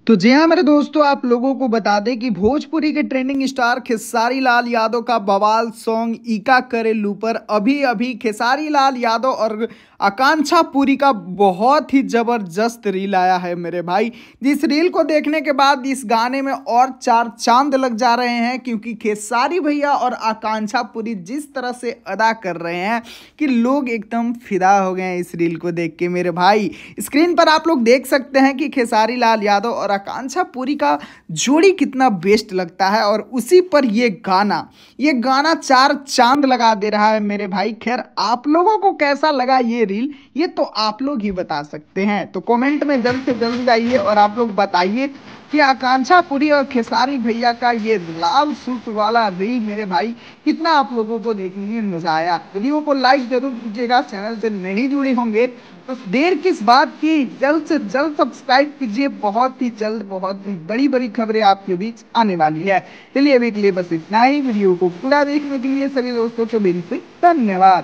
तो जी हाँ मेरे दोस्तों, आप लोगों को बता दें कि भोजपुरी के ट्रेंडिंग स्टार खेसारी लाल यादव का बवाल सॉन्ग ईका करे लूपर अभी अभी खेसारी लाल यादव और आकांक्षा पुरी का बहुत ही जबरदस्त रील आया है मेरे भाई। जिस रील को देखने के बाद इस गाने में और चार चांद लग जा रहे हैं, क्योंकि खेसारी भैया और आकांक्षा पुरी जिस तरह से अदा कर रहे हैं कि लोग एकदम फिदा हो गए हैं इस रील को देख के मेरे भाई। स्क्रीन पर आप लोग देख सकते हैं कि खेसारी लाल यादव और आकांक्षा पुरी का जोड़ी कितना बेस्ट लगता है, और उसी पर ये गाना चार चांद लगा दे रहा है मेरे भाई। खैर, आप लोगों को कैसा लगा ये रील, ये तो आप लोग ही बता सकते हैं। तो कमेंट में जल्द से जल्द आइए और आप लोग बताइए कि आकांक्षा पुरी और खेसारी भैया का ये लाल सूट वाला रील मेरे भाई कितना आप लोगों को देखने में मजा आया। वीडियो को लाइक जरूर कीजिएगा, चैनल से नहीं जुड़े होंगे तो देर किस बात की, जल्द से जल्द सब्सक्राइब कीजिए। बहुत ही जल्द बहुत ही बड़ी बड़ी खबरें आपके बीच आने वाली है। चलिए अभी के लिए बस इतना ही। वीडियो को पूरा देखने के लिए सभी दोस्तों को मेरी से धन्यवाद।